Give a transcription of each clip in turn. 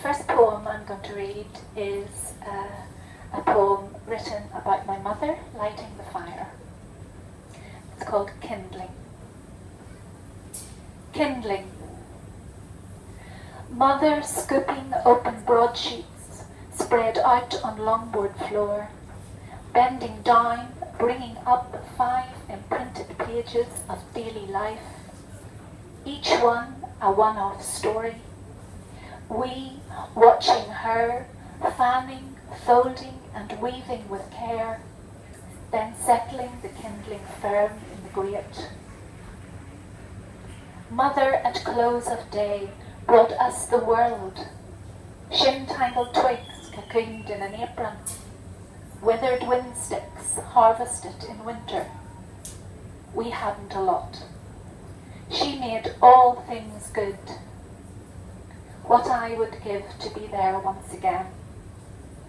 first poem I'm going to read is a poem written about my mother lighting the fire. It's called Kindling. Kindling. Mother scooping open broadsheets spread out on longboard floor, bending down, bringing up 5 imprinted pages of daily life, each one a one-off story. We, watching her, fanning, folding and weaving with care, then settling the kindling firm in the grate. Mother at close of day brought us the world, shin-tangled twigs cocooned in an apron, withered wind sticks harvested in winter. We hadn't a lot. She made all things good. What I would give to be there once again.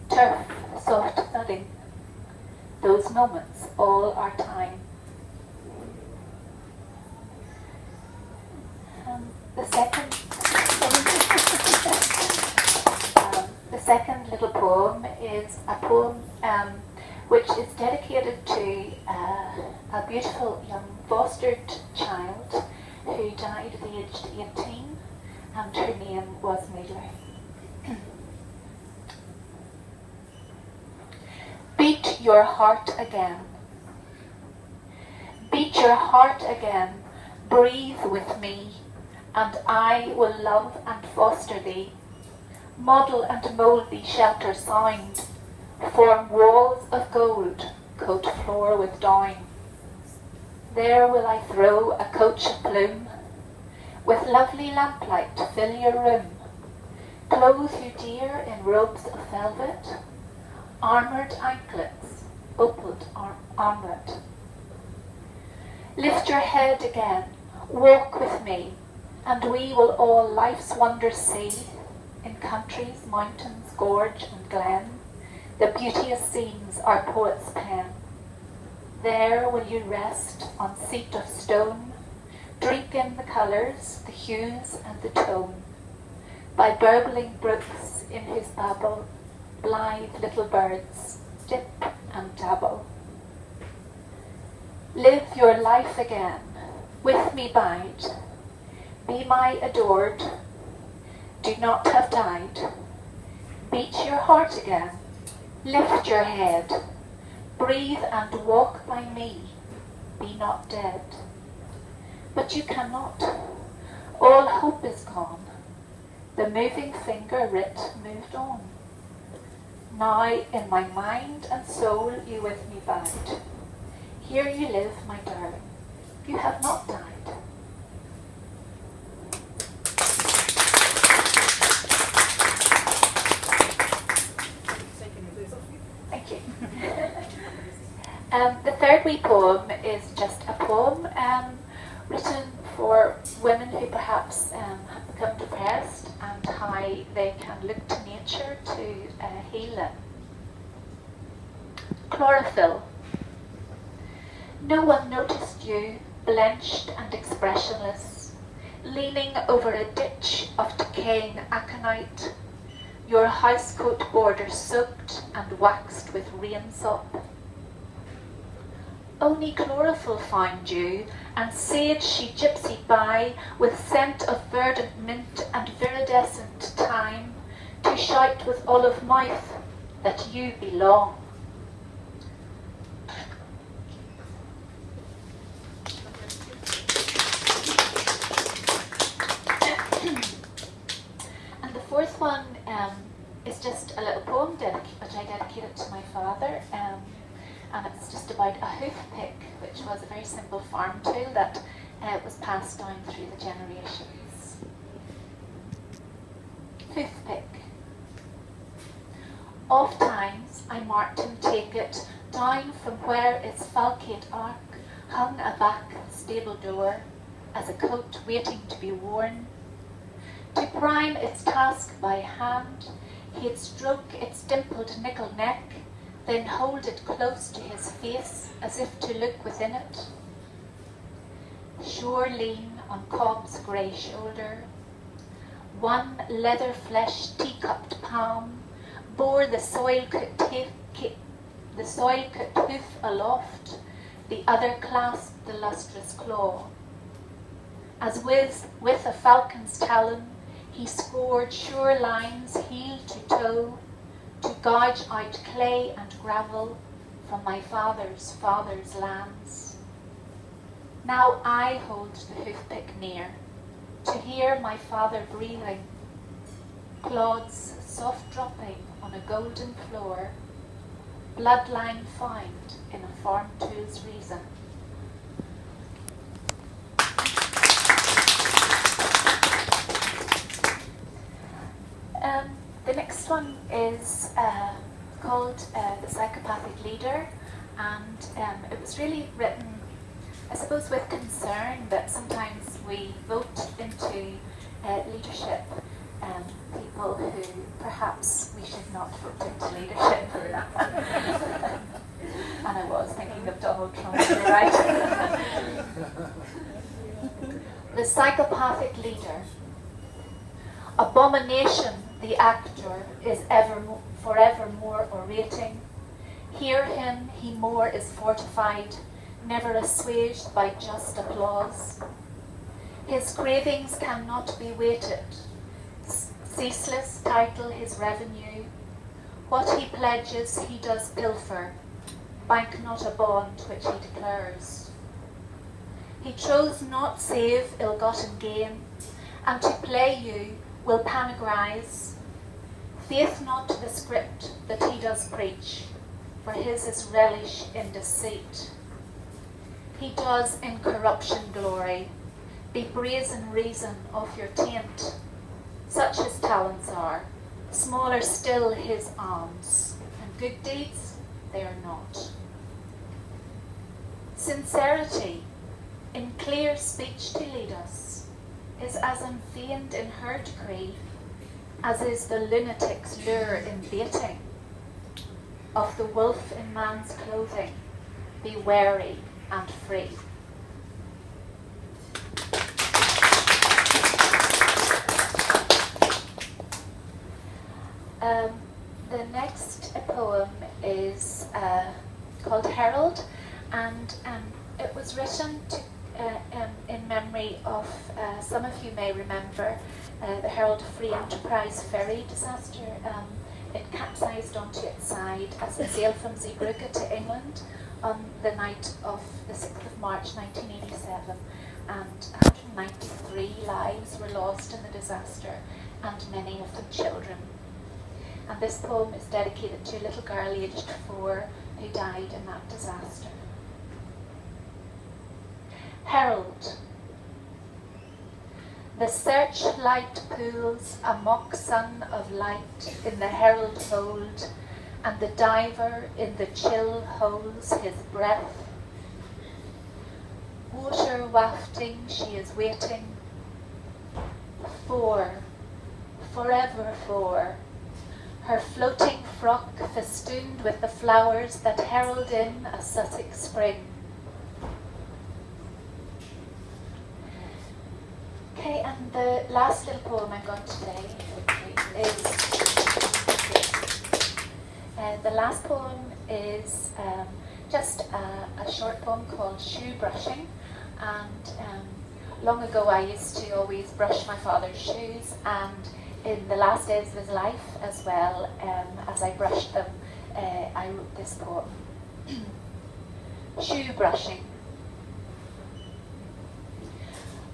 Turf, soft thudding. Those moments all our time. The second little poem is a poem which is dedicated to a beautiful young fostered child who died at the age of 18, and her name was McLaverty. Beat your heart again. Beat your heart again. Breathe with me, and I will love and foster thee. Model and mould thee shelter sound. Form walls of gold, coat floor with down. There will I throw a coach of plume, with lovely lamplight to fill your room. Clothe you dear in robes of velvet, armoured anklets, opaled armlet. Lift your head again, walk with me, and we will all life's wonders see, in countries, mountains, gorge and glen, the beauteous scenes our poets pen. There will you rest on seat of stone, drink in the colours, the hues and the tone, by burbling brooks in whose babble blithe little birds dip and dabble. Live your life again, with me bide, be my adored, do not have died. Beat your heart again, lift your head, breathe and walk by me, be not dead. But you cannot, all hope is gone, the moving finger writ moved on. Now in my mind and soul you with me bide, here you live, my darling, you have not died. Thank you. The third wee poem is just a poem written for women who perhaps have become depressed and how they can look to nature to heal them. Chlorophyll. No one noticed you, blenched and expressionless, leaning over a ditch of decaying aconite, your housecoat border soaked and waxed with rain-sop. Only chlorophyll found you, and sage she gypsied by with scent of verdant mint and viridescent thyme, to shout with olive mouth that you belong. And the fourth one is just a little poem which I dedicated to my father. And it's just about a hoof pick, which was a very simple farm tool that was passed down through the generations. Hoof pick. Oft times I marked him take it down from where its falcate arc hung aback the stable door as a coat waiting to be worn. To prime its task by hand, he'd stroke its dimpled nickel neck, then hold it close to his face as if to look within it. Sure lean on Cobb's grey shoulder, one leather-fleshed teak cupped palm, bore the soil-cut hoof aloft, the other clasped the lustrous claw. As with a falcon's talon, he scored sure lines heel to toe, to gouge out clay and gravel from my father's lands. Now I hold the hoof pick near, to hear my father breathing, clods soft dropping on a golden floor, bloodline found in a farm tool's reason. The next one is called The Psychopathic Leader, and it was really written, I suppose, with concern that sometimes we vote into leadership people who perhaps we should not vote into leadership. And I was thinking of Donald Trump, you're right. The Psychopathic Leader. Abomination, the actor, is forevermore orating. Hear him, he more is fortified, never assuaged by just applause. His cravings cannot be weighted. Ceaseless title his revenue. What he pledges he does pilfer, bank not a bond which he declares. He troth not save ill-gotten gain, and to play you will panegrize. Faith not the script that he does preach, for his is relish in deceit. He does in corruption glory, be brazen reason of your taint. Such his talents are, smaller still his alms, and good deeds they are not. Sincerity, in clear speech to lead us, is as unfeigned in her decree, as is the lunatic's lure in baiting. Of the wolf in man's clothing, be wary and free. The next poem is called Herald, and it was written in memory of, some of you may remember, the Herald of Free Enterprise ferry disaster. It capsized onto its side as it sailed from Zeebrugge to England on the night of the 6th of March 1987, and 193 lives were lost in the disaster, and many of them children. And this poem is dedicated to a little girl aged 4 who died in that disaster. Herald. The searchlight pools a mock sun of light in the herald hold, and the diver in the chill holds his breath. Water wafting, she is waiting. 4, forever 4. Her floating frock festooned with the flowers that herald in a Sussex spring. Okay, and the last little poem I'm going to say is, the last poem is just a short poem called Shoe Brushing. And long ago I used to always brush my father's shoes, and in the last days of his life as well, as I brushed them, I wrote this poem. Shoe Brushing.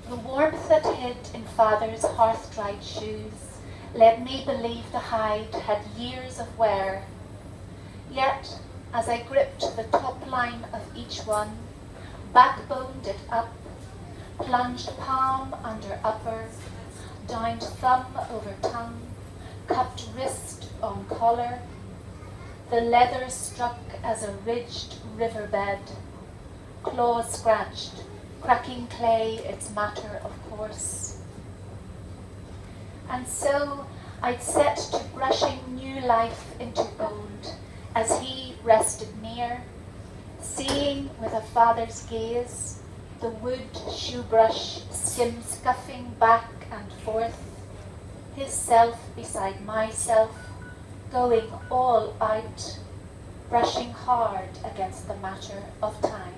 The warmth that hid in father's hearth-dried shoes led me believe the hide had years of wear. Yet, as I gripped the top line of each one, backboned it up, plunged palm under upper, downed thumb over tongue, cupped wrist on collar, the leather struck as a ridged riverbed, claws scratched, cracking clay its matter of course. And so I'd set to brushing new life into old, as he rested near, seeing with a father's gaze the wood shoe brush skim scuffing back and forth, his self beside myself, going all out, brushing hard against the matter of time.